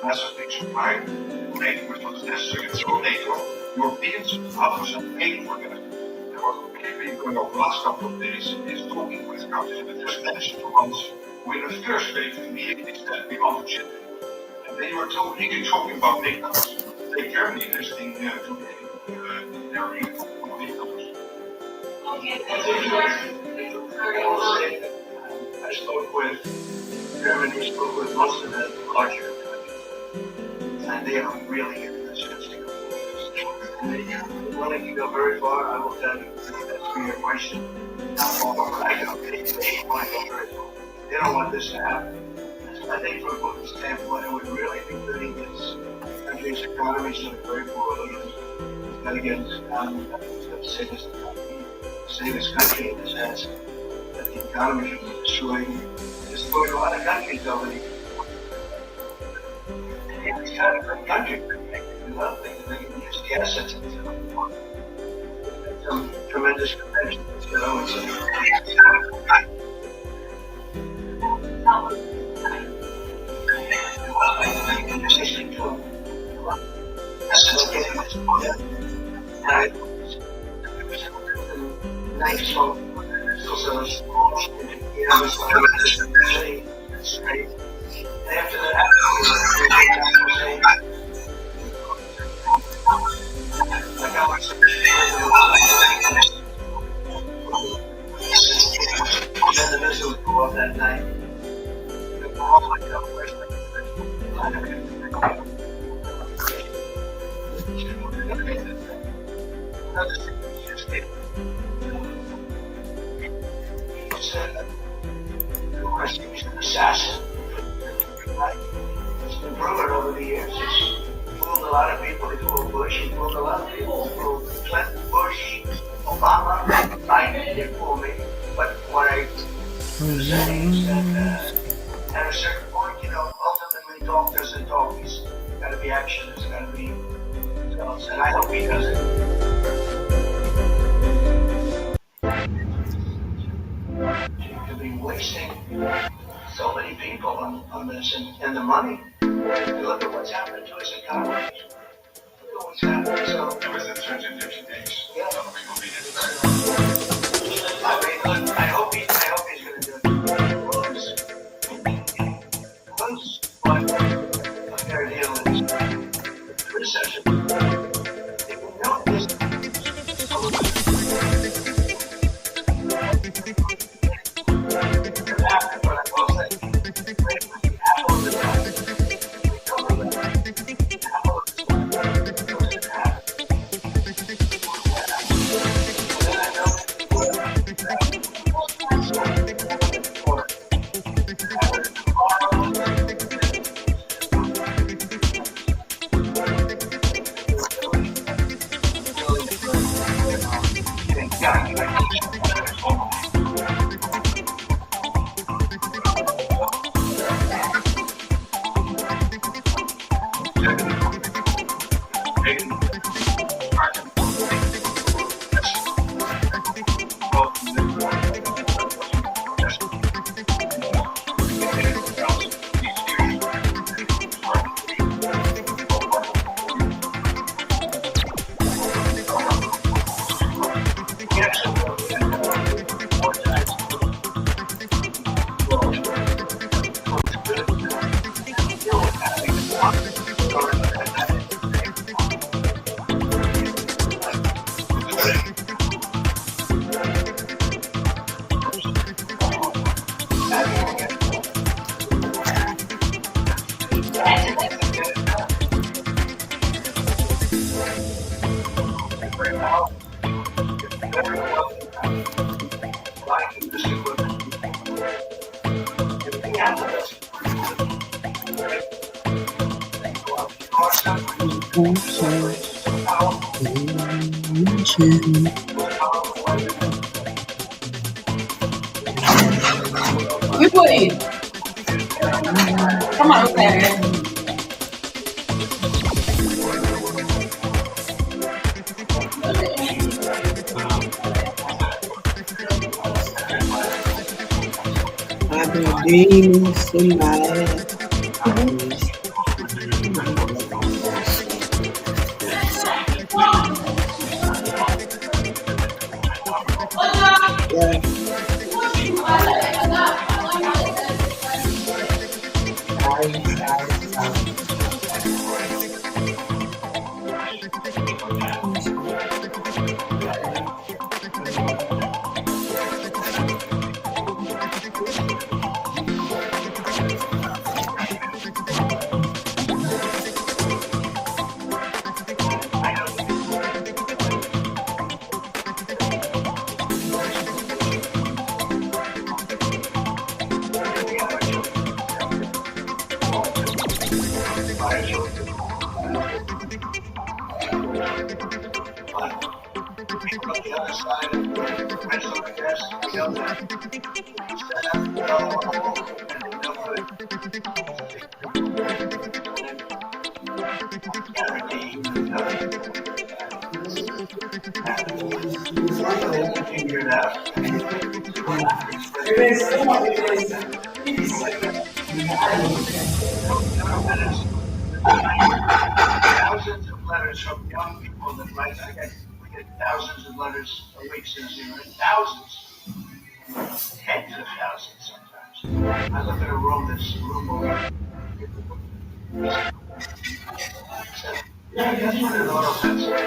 niks. Maar nee, wordt wat necessary zo NATO. Europeans hadden ze één voor de. There was a people of last couple of days is talking with countries with extension months with the first wave immediately that we want to chip. And they were talking about NATO. Take Germany listing today their vehicles. I spoke with Germany, spoke with most of the larger countries, and they are really interested. And they willing to go very far. I will tell you, that's for your question. How far? I don't think they want to go very far. They don't want this to happen. I think from a Putin's standpoint, it would really be putting this country's economy so very poorly. It's got to get save this country in the sense that the economy should be destroying a lot of countries already. And it's kind of a country that they can do other things. They can use the assets of some tremendous conventions, you know, and so nice song. So after that, the missiles go off that night. He was an assassin. He's been proven over the years. He's fooled a lot of people. He fooled Bush. He fooled a lot of people. He fooled Clinton, Bush, Obama. Biden didn't fool me. But what I was saying is that at a certain point, you know, ultimately talk doesn't talk. There's got to be action. There's got to be results. And I hope he does it. To be wasting so many people on this and the money. Look at what's happened to his economy. Look at what's happened. So it was in 250 days. Yeah. I hope he's going to do it. But their deal is recession. If we know this. We put it. Come on, okay. I've been dreaming so bad. Thousands of letters from young people that write. We get thousands of letters a week since you write thousands, tens of thousands sometimes. I look at a room that's over. That's what an auto pencil is.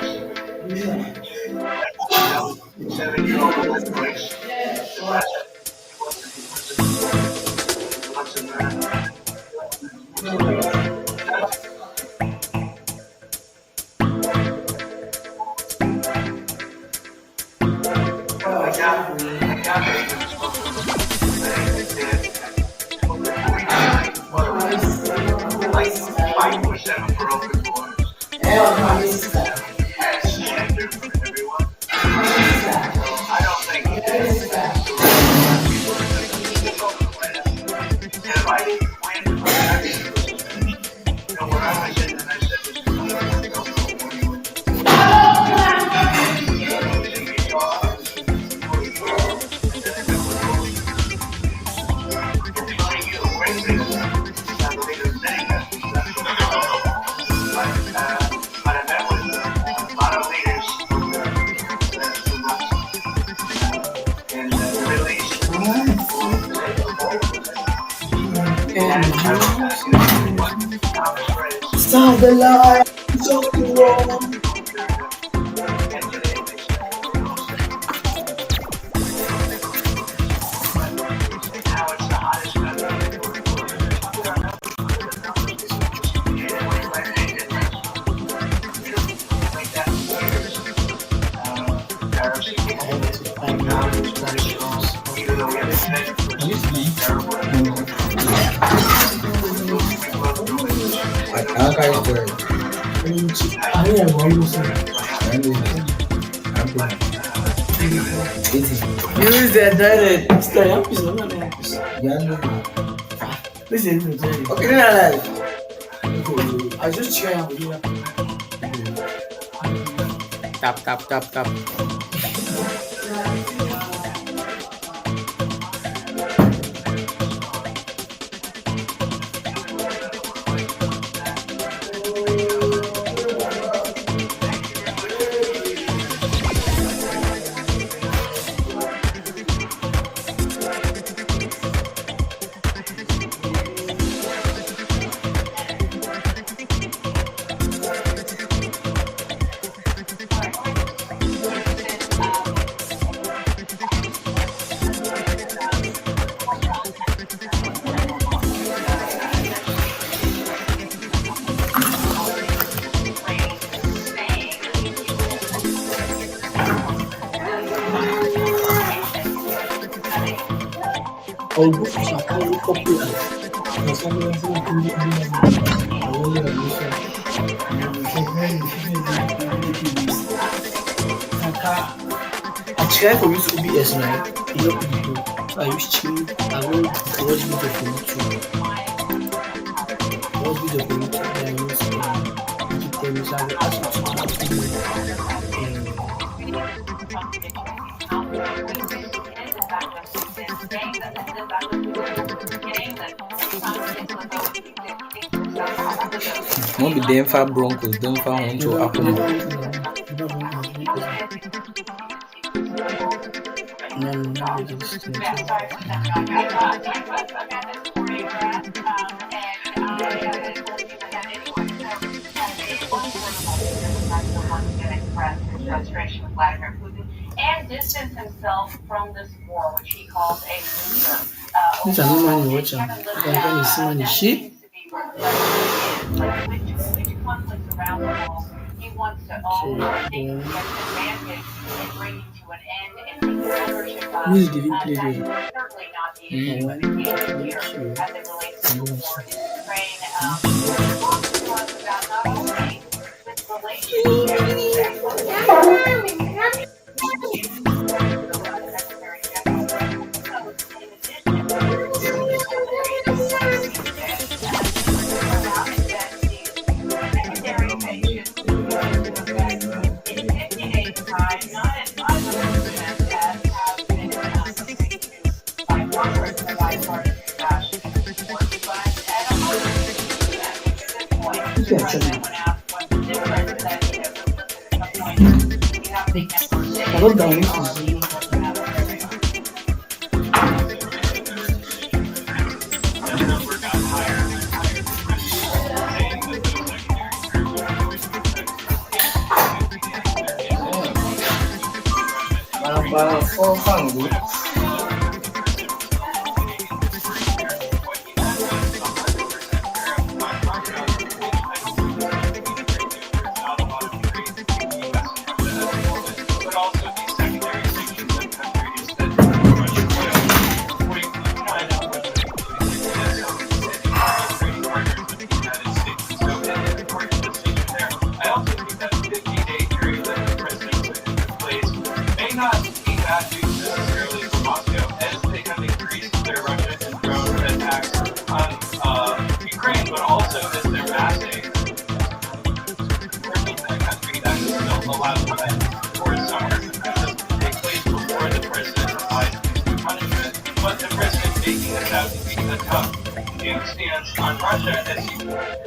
7-year-old with voice. What's the matter? Stop the lie. So wrong. Use that direct. Stay up, is not listen to it. Okay, I just try with you. Tap. Albums are highly popular. The song is I try for you to OBS now. You know people. So I use chill. I will watch video for YouTube. Watch video for YouTube. Then I use YouTube. So I will ask you to ask Não be Denver Broncos, Denver onde o Apple. Vladimir Putin and distance himself from this war, which he calls a loser. Which animal you watch? When you see money sheep. Which conflicts around the world he wants to own or think he has an advantage in bringing to an end and taking ownership of. Which did you play That's with? certainly not the issue of the case here as it relates to the war in Ukraine. Talk to us about not only this relationship Secretary General, I don't know. Para fofango.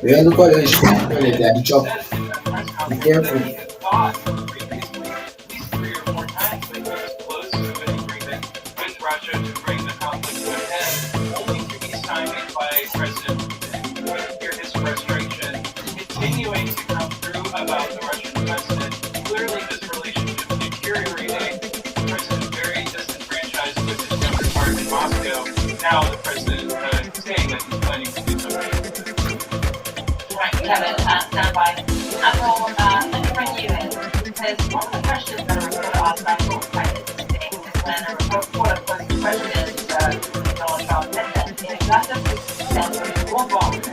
We are looking at the chop. Be careful. Kevin, standby. Admiral, let me bring you in, because one of the questions that a reporter asked Admiral Titus today is when a reporter posed the question Donald Trump said that in Gaza said war bombs to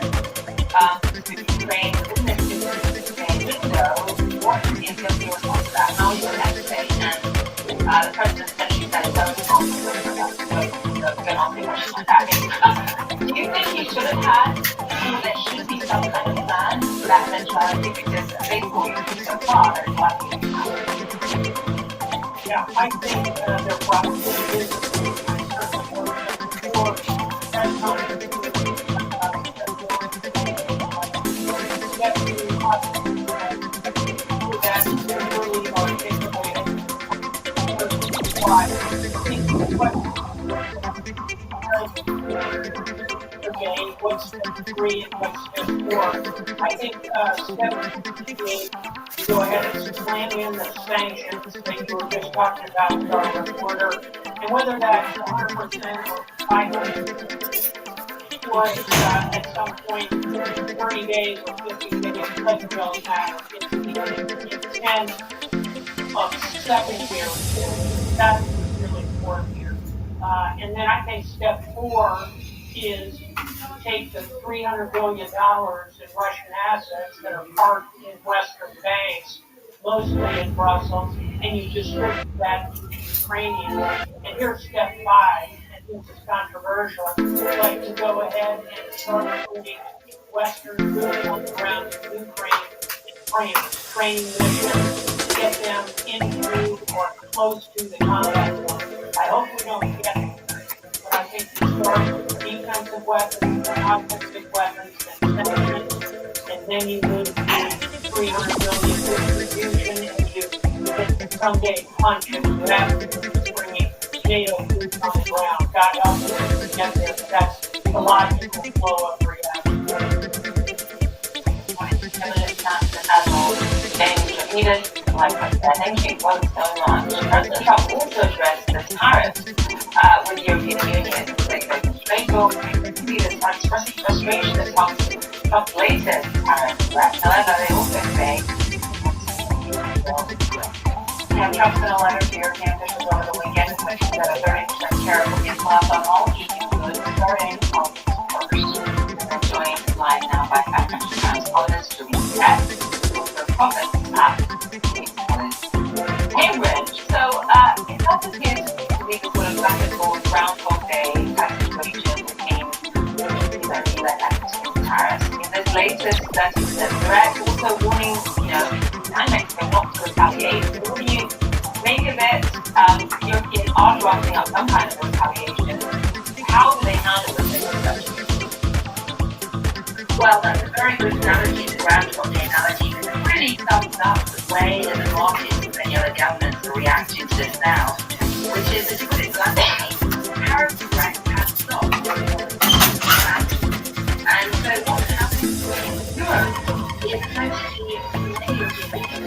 Ukraine within this 60-day window, what is the response to that? How are you going to say? And the president said she said it doesn't answer the question like that. Do you think he should have had, there should be some kind of plan for that eventuality, because basically so far there's nothing to happen? Yeah, I think there probably is what's step 3 and what's step 4. I think step 3 go ahead and slam in the sanctions that you were just talking about with our reporter, and whether that's 100% or 500% was at some point 30 days or 50 days, doesn't really matter. It's 10 of second here. That's really important here. And then I think step 4 is take the $300 billion in Russian assets that are parked in Western banks, mostly in Brussels, and you distribute that to the Ukrainians. And here's step 5, and this is controversial. I'd like to go ahead and start putting Western troops on the ground in Ukraine, training missions, get them into or close to the combat zone. I hope we don't get it. But I think you start with defensive weapons and offensive weapons and sanctions, and then you move to 300 billion distribution, and you someday punch it without bringing NATO troops on the ground. God help us to get there. That's the logical flow of reaction. Admiral James Shahida. like I said, thinking what's going on. President Trump also addressed the tariffs with the European Union. They straight over, you can see this expressing frustration that Trump's latest tariff threat. However, they also say, Trump sent a letter to European officials over the weekend in which he said a 30% tariff will be applied on all EU goods starting August 1st. They're joined live now by Financial Times columnist Julie Katz, for profits at Cambridge. So it doesn't get to be sort of back and forth Groundhog Day type situation that came to the US tariffs. In this latest 30% threat, also warning, and Mexico not to retaliate. What do you make of it? Europeans are drafting up some kind of retaliation. How do they handle this situation? Well, that's a very good analogy, the Groundhog Day analogy, because it really sums up the way that the markets and many other governments are reacting to this now, which is, to put it bluntly, tariff threat has stopped. And so what's happening in Europe is essentially many European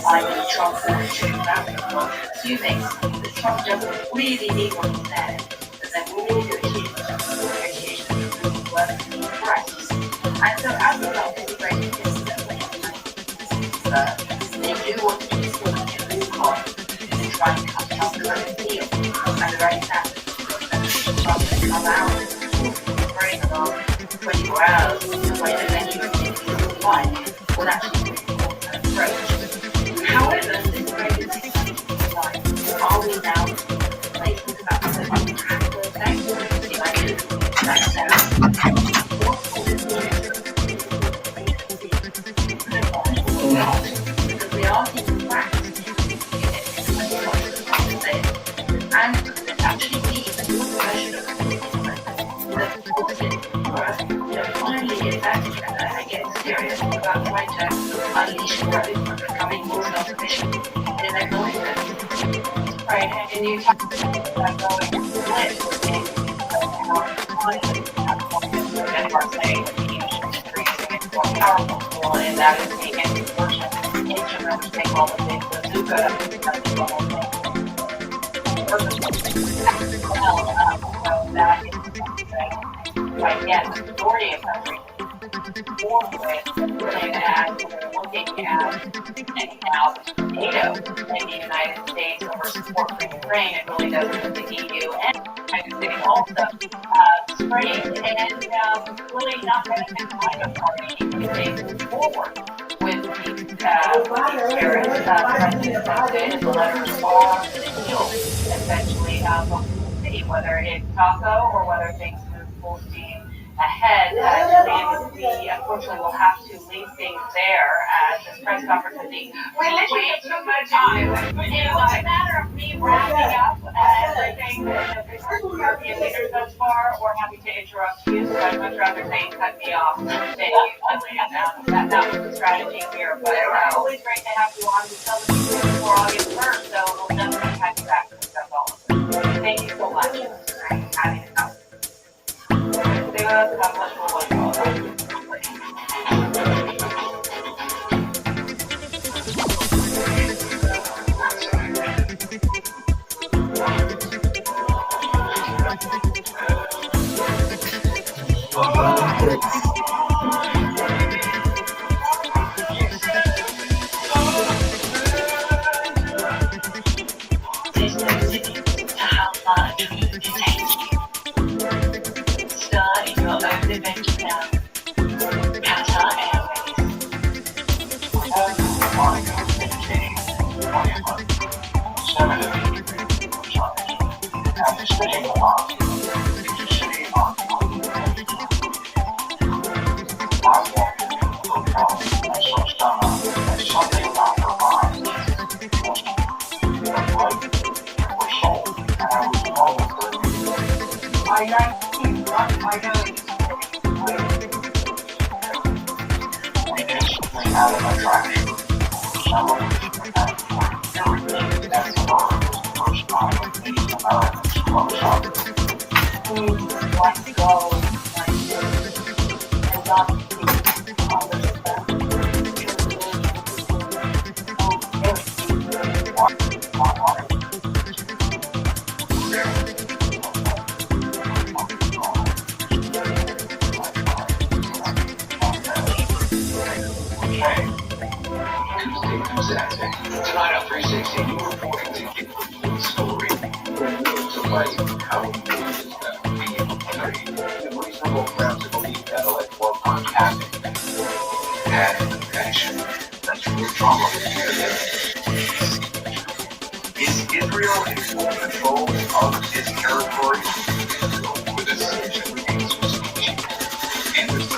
i.e. Trump or assuming that Trump doesn't really need what he said, that they're really negotiations working in the press. And so as a result, integrating this they do what they do to move on and try and cut Trump the deal. And the very fact that Trump has come out very long 24 hours the way that many European people like would actually be an approach. However, this great like, are we now making about the practical effect? The idea that what will this mean? Because we are seeing practice and it's actually the version of finally it's actually I get serious about trying to unleash growth and becoming more self-sufficient in economic sense. Right, and you talk about going split within Denmark saying that the EU should increasing its more powerful tool, and that is the anti-abortion instrument, which they call the bazooka. That's the whole thing. Well, that is something, right, yes, the majority of countries for with looking at and now NATO in the United States over support for Ukraine. It really does put the EU and the United States also straight and really not going to find a party if they move forward with these tariffs. President Trump did the letters are the deal essentially we'll see whether it's taco or whether things move full steam ahead. Unfortunately, we'll have to leave things there at this press conference. I think we literally took my time. It was a matter of me wrapping up everything that the European leaders thus far. We're happy to interrupt you, so I'd much rather say cut me off than you. That was the strategy here. But always great to have you on. We tell the people before August 1st, so we'll definitely have you back to discuss all of this. Thank you so much for having us. God bless you all. Tonight on 360, we're reporting to you the story. It's surprising how important it is that we carry and reasonable grounds to believe that electoral contact and passion. That's real trauma. Is Israel in full control of its territory? With a decision remains to speech. And with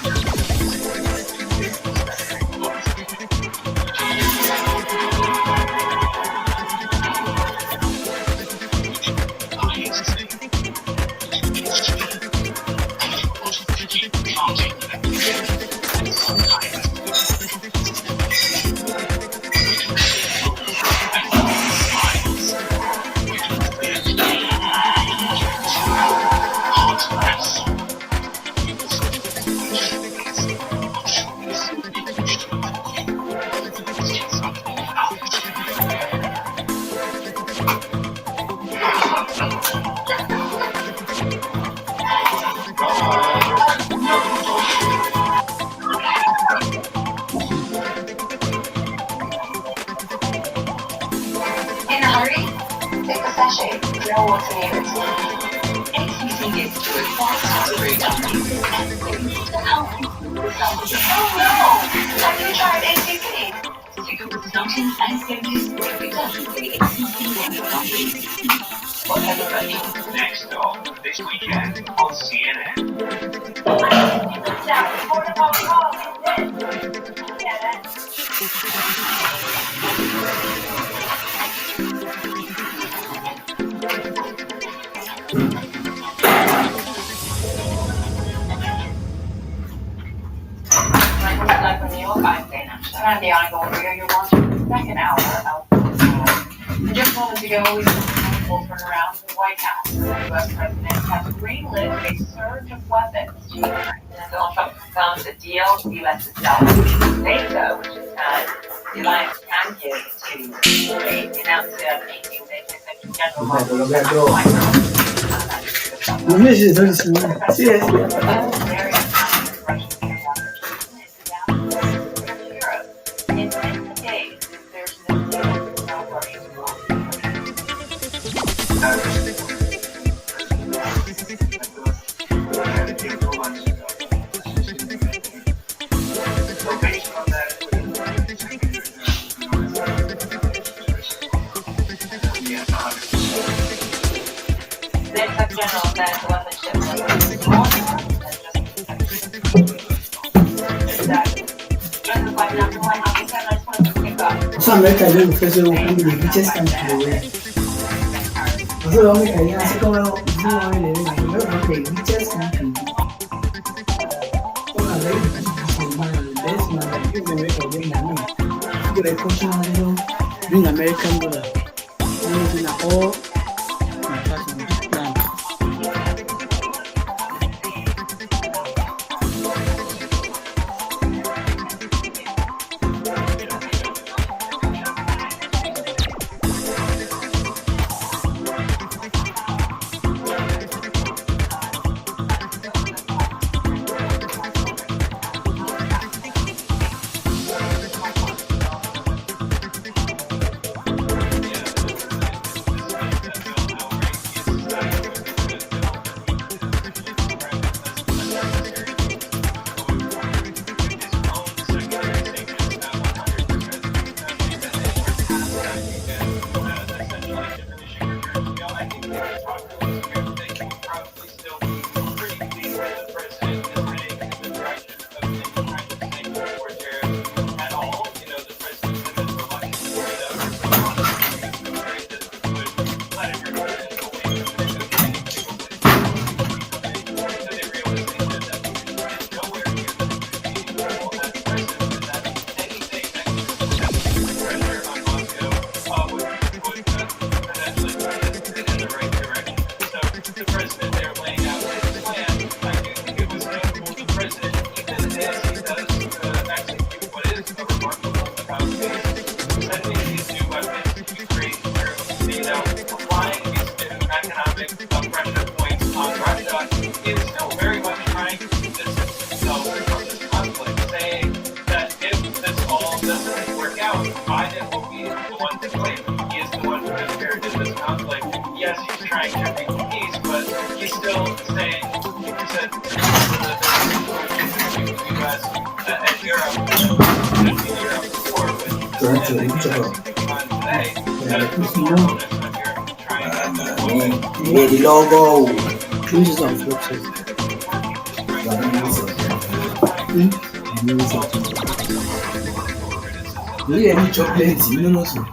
In a hurry? Take a sachet. No what's near it. HCC gets to it fast. Oh no! Have you tried HCC? Consultants and schedules for everybody. next though, this weekend on CNN. Like from New York, I'm saying, around the Iowa area, you're watching the second hour of I just wanted to go with people turn around to the White House. The U.S. president has greenlit a surge of weapons to Ukraine. And Donald Trump confirms a deal with the U.S. itself. NATO, which is the alliance can give to Ukraine, announced a meeting with the General Maybe she's very soon. Seriously. So America is the first one to be the richest country in the world. So America is the second one the richest country. So America is the best man that gives America going to give a culture bring American dollar. In all to the future. Yeah, the logo. Uses of website. Do you any chocolate? You know so.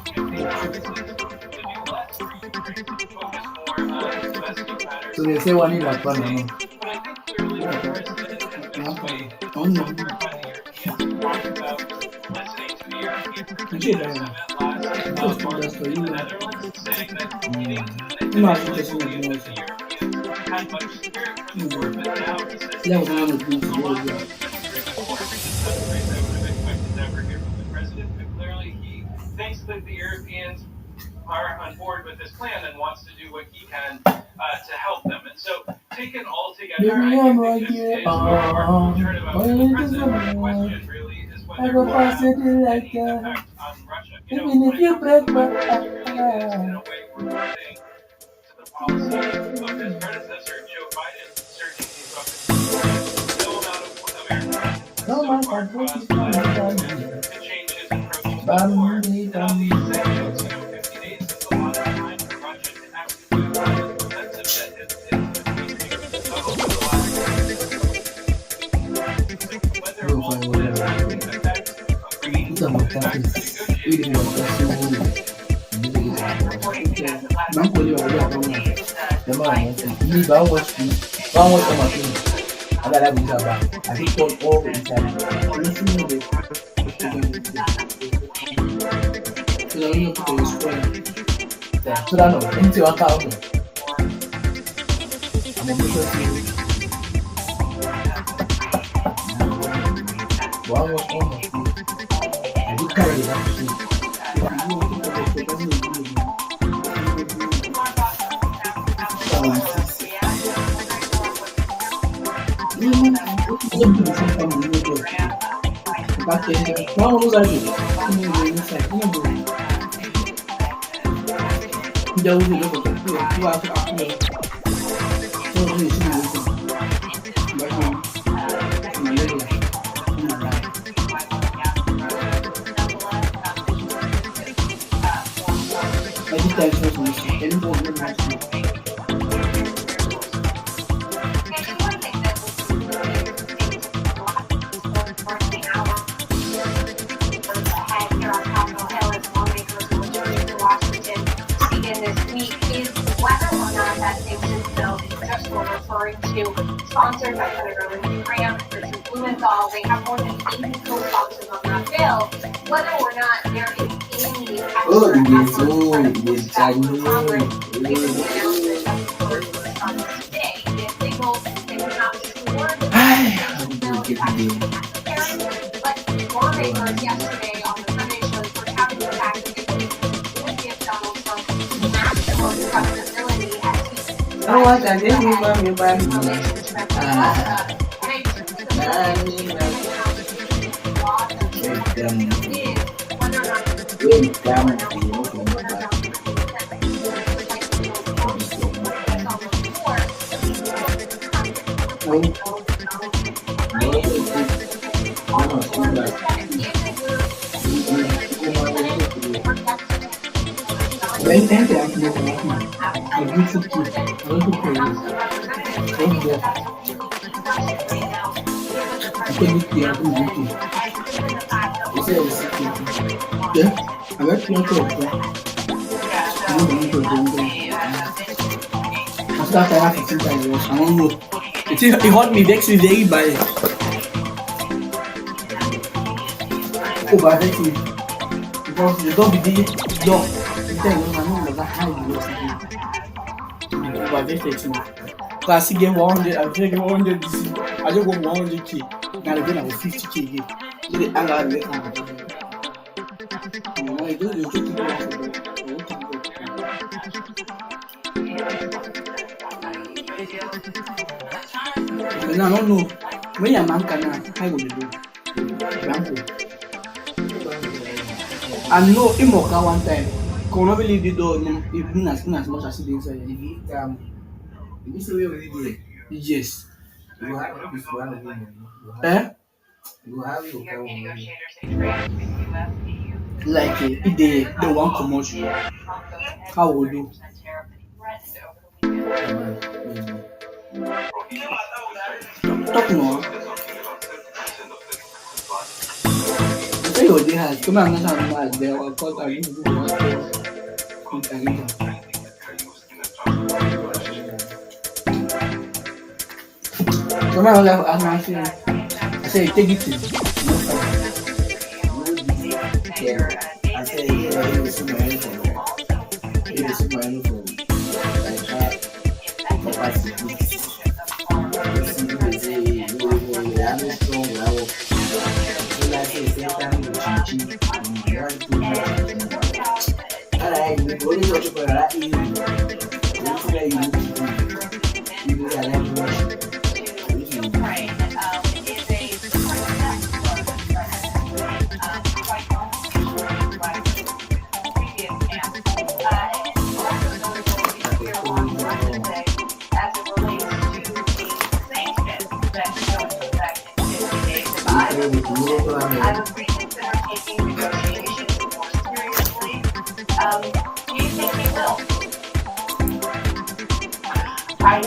So they say one in like one. Oh no. Clearly, he thinks that the Europeans are on board with this plan and wants to do what he can to help them. And so, taken all together, I think this is more turn about to the president. The question really is whether it will have any effect on Russia. Even if you break my In a way, we're moving to the policy of his predecessor, Joe Biden, surging these weapons. No amount of American no man can put it on to change his approach to the war. And all these sanctions, 50 days is a lot of time for Russia to actually do the offensive that is over the last whether all this actually affects agreeing to sponsored by Senator Lindsey Graham, Richard Blumenthal. They have more than 80 co-sponsors on that bill. Whether or not there is any Oh, extra yes, effort oh, from yes, Congress, I given the announcement of the Congress on today, it signals they were not sure that the bill is actually necessary. But lawmakers yesterday on the Sunday show were having the fact that they would give Donald Trump maximum flexibility as he I want to get me by me by me. When thank you, I beautiful kid. I want to pray. I went to after I have 15 times, I don't know. It hurt me, vex me very bad. Oh, but vex me. Because the dog be the dog. I see get 100, I take 100 DC. I just want 100k. Now again, I will 50k again. So the anger I make now. I don't know, you I don't know. When your man can, I will do. I know him one time. Can never leave the door even as much as he inside. This is where we do it. Yes. You have this one again. Eh? You have your European phone. negotiators say trade between the U.S. and EU Like if they want commotion, how would you? Talk more. I say your day has come and not have there or cause I need to do what come on, I say take it easy. I say, yeah, it was my uniform. It was my uniform. Like that, capacity. They say, I'm not strong, I will. So I say, same time, you I like, we go to church for that easy. That's where you need to do. You really like to watch. I would reconsider taking negotiations more seriously. Do you think we will? I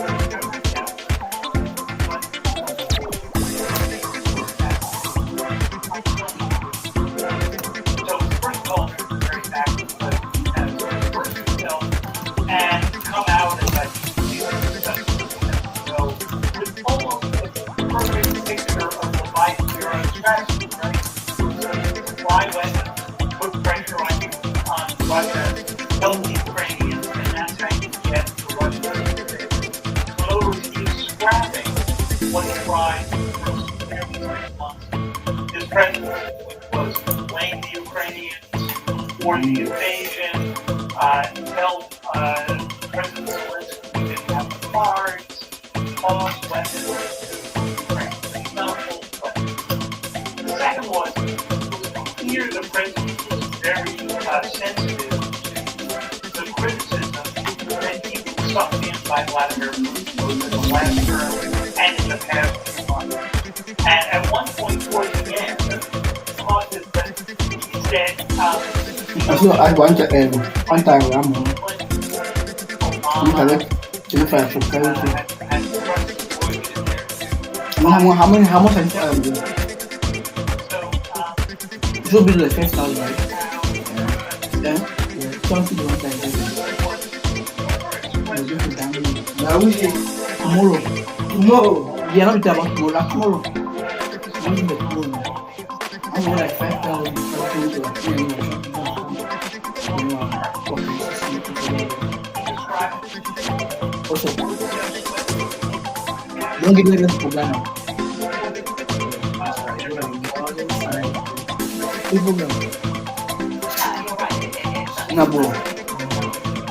So first of all, it's very active, but as work yourself and come out as I see so it's almost a perfect picture of the life zero strategy, right? Why when put pressure on Russia, help the Ukrainians, and that's how you get the Russians. So in other words, he's scrapping what he tried for nearly 6 months. His presidency, which was blame the Ukrainians for the invasion, tell President Zelensky we didn't have the cards, toss weapons to Ukraine. It's not a full play. The second was, it was clear the president was very sensitive to the criticism that he was sucked in by Vladimir Putin, both in the last term and in the past few months. And at one point towards the end, causes that he said, So I want to one time I'm look at it. Look at it. How much I do? It should be like 5,000, right? Then, something you want to do. Now we say, Tomorrow. Yeah, not about tomorrow. Like tomorrow. I'm in the tomorrow. I'm more like 5,000. Also, don't give me this program. No, bro.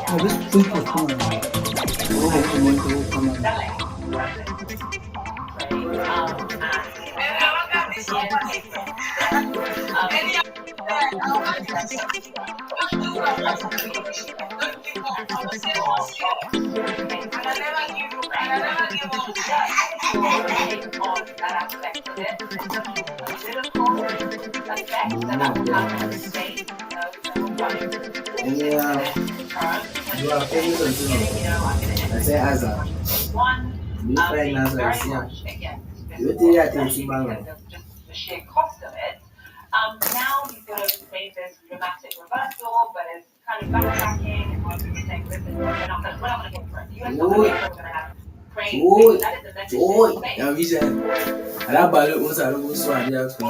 No, this people come on. Come on. yeah, you are paying something. I say, Azar, you find Azar, yeah. You tell that it's Imano. The sheer cost of it. Now he's going to make this dramatic reversal, but it's kind of backtracking and working with saying, listen, we're not going to go for it. The US government is going to have Ukraine. That is the message Joy, they yeah, vision. I have ballot once I don't go so I have to.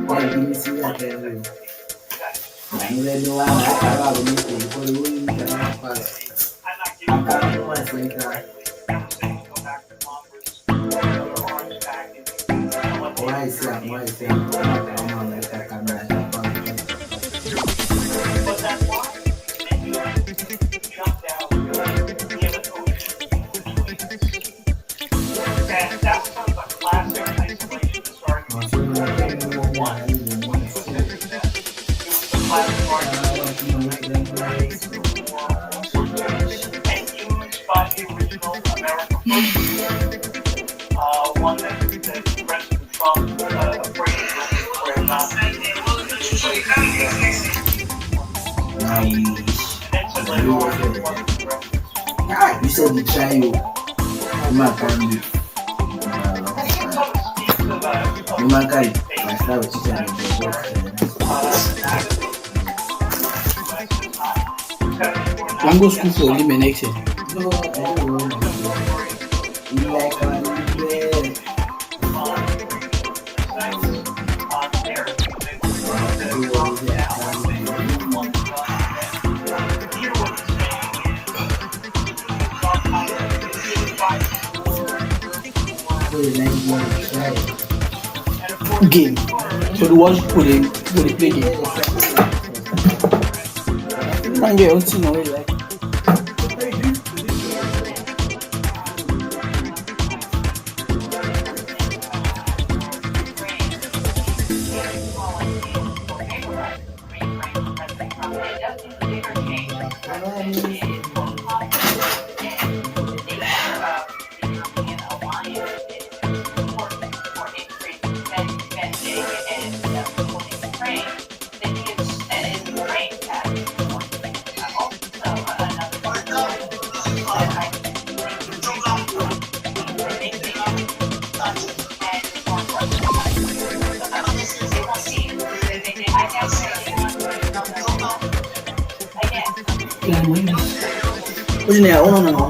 Why give me see that every? I don't know how I have a meeting because the only thing I have passed. I can't do my friend. Why is that? Why is that? I'm on like a camera. But that's why. And you jumped out, give an ocean between. And that's sort of a classic isolationist argument. One, it was the classic argument and used by the original America First, one that President Trump afraid of, where not. try you. My family. My guy, my style with teacher and One go school for him next year. no, I don't know. You like Game. So the ones who they play game. And get on know like. What's in there? Oh no.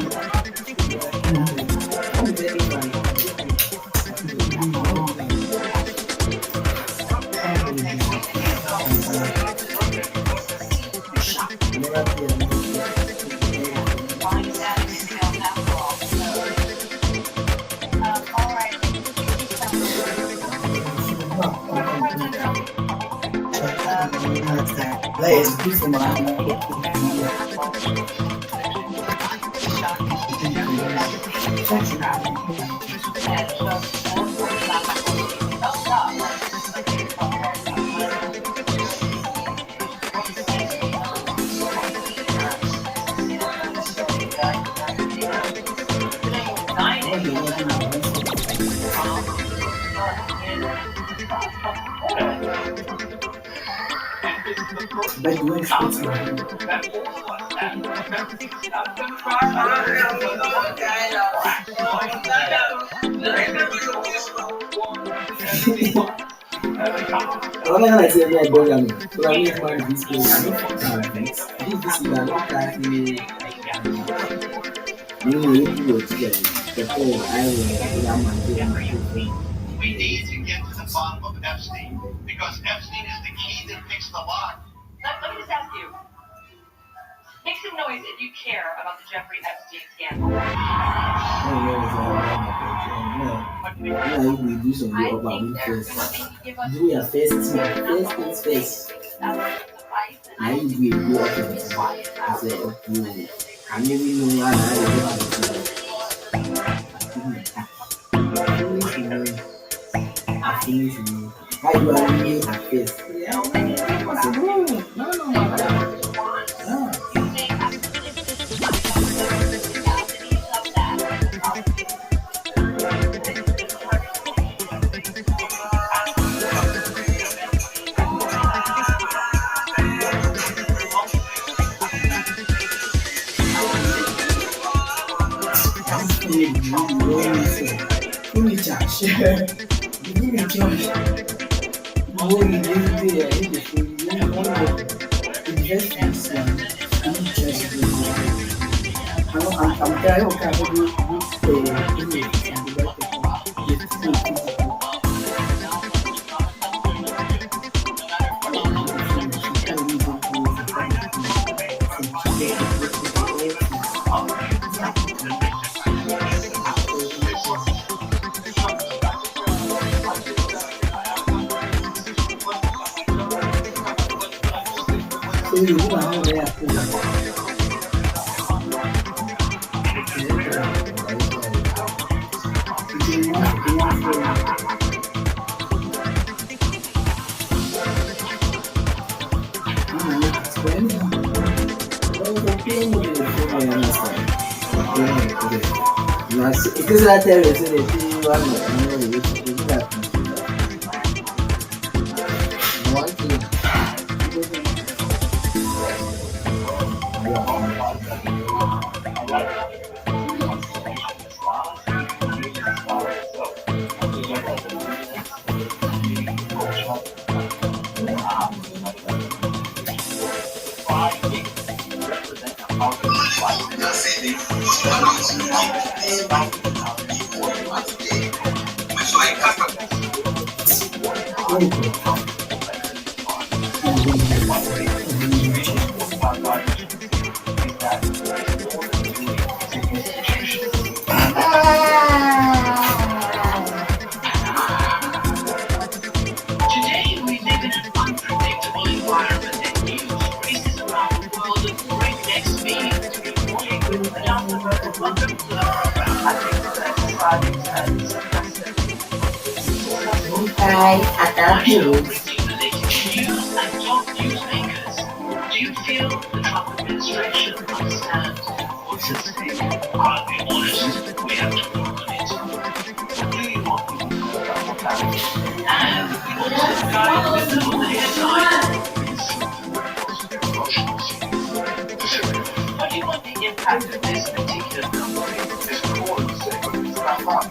Let's do some I'm not gonna say that programming. Programming is part of this place. This is not that you will together. The whole island. We need to get to the bottom of Epstein because Epstein is the key that picks the lock. Let me just ask you. Make some noise if you care about the Jeffrey Epstein scandal. No, we do some work about me first. Do your first things first. Now you go up and I say, okay, I maybe know why I finish. Why you are me at first? Because I tell you, so they see one Today, we live in an unpredictable environment that news races around the world at breakneck speed. Good morning, good afternoon, welcome to the program. I think that exercise Bye. Ada news. The latest news and top newsmakers. Do you feel the Trump administration understands what's at stake? I'll be honest, we have to work on it. Do you want people to know about what's happening? And we also guide them on the headline. What do you want the impact of this particular number? This call is about up.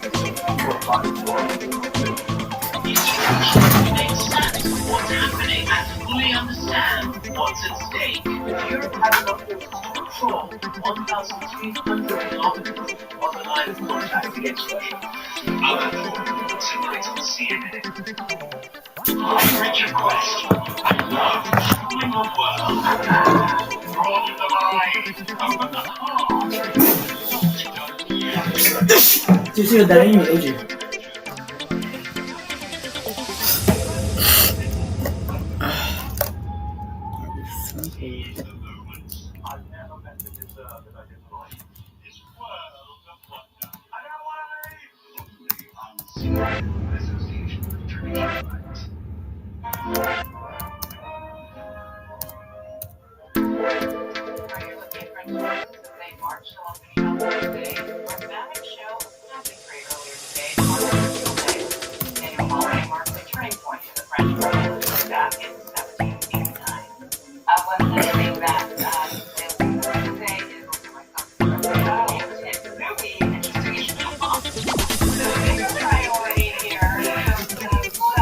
These solutions make sense of what's happening and fully understand what's at stake. Europe has enough forces to control 1,300 kilometers on the line of contact against Russia. Tonight on CNN. I'm Richard Quest. I love traveling the world. From the mind, from the heart. 继续等你为止。I've never met the dessert that I didn't like. This world of wonder. I don't want to leave. The Unseen Association of Tradition Rights. Regular different sources as they marched along the Champs-Elysees. A dramatic show was concentrated earlier today on Memorial Day. Annual holiday marks a turning point in the French Revolution back in 1789. One of the things that they would say is it's really interesting issue. The bigger priority here is to celebrate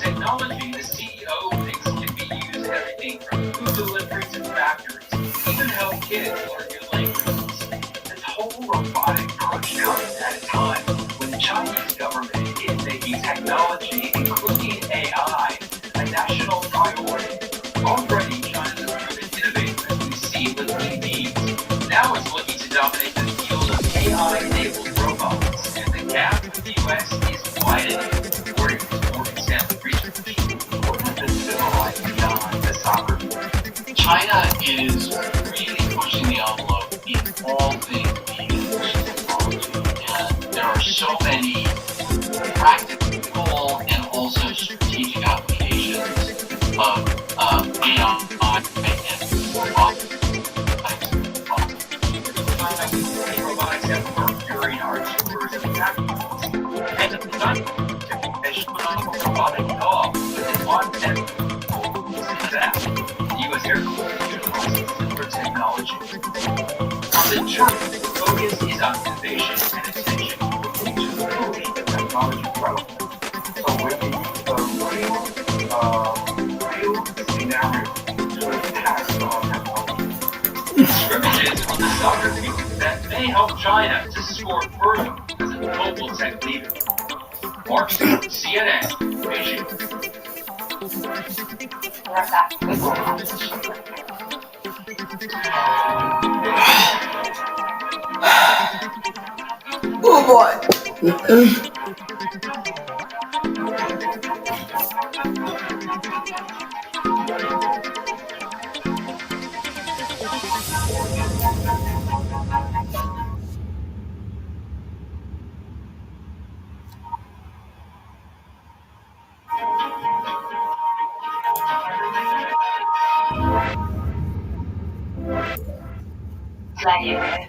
Technology, the CEO thinks can be used in everything from food deliveries and factories, even help kids learn new languages. This whole robotic push out at a time when the Chinese government is making technology, including AI, a national priority. Already, China's proven innovative as we see with EVs. Now it's looking to dominate the field of AI-enabled robots, and the gap with the U.S. is widening. China is really pushing the envelope in all things technology, and there are so many practical and also strategic applications of AI and robotics. Robotics have worked during our tours of factories, and the design of robotic dog within one and the U.S. Air Force utilizes similar technology. On the journey, the focus is on innovation and attention to truly the technology growth. So when we use real synaptic help China to score further as a global tech leader. Mark Stone, CNN, Beijing. That's actually what competition. Oh boy. Like,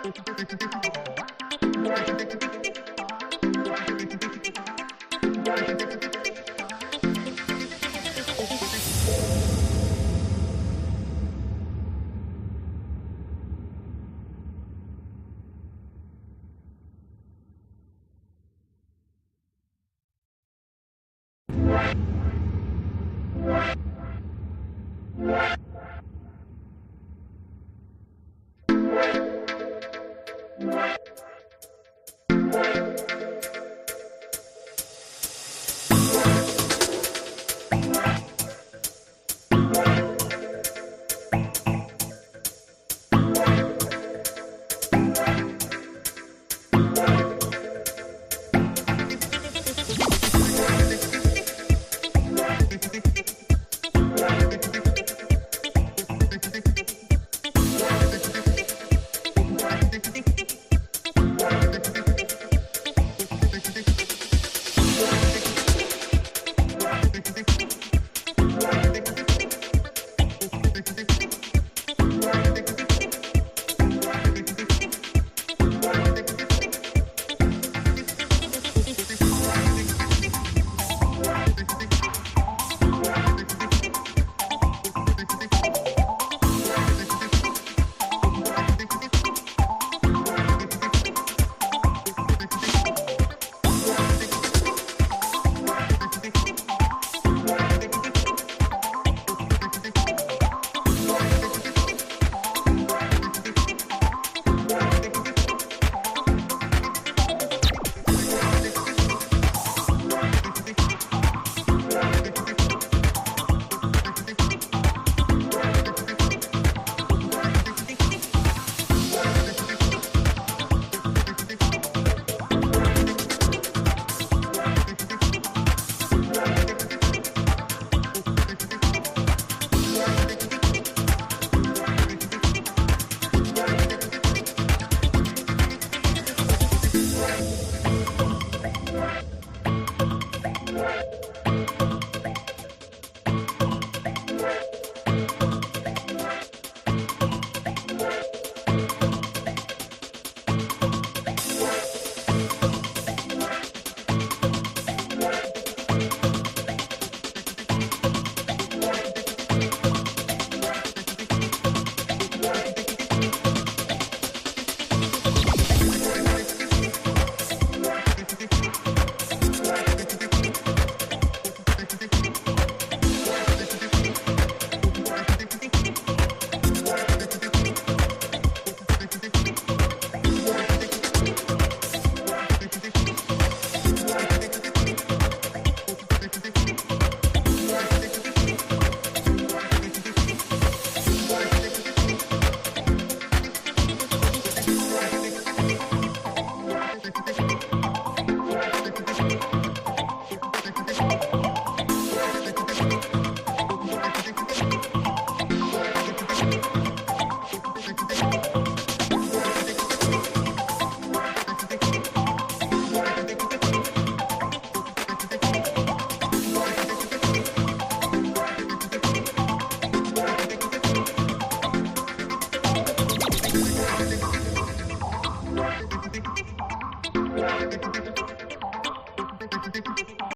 Thank you.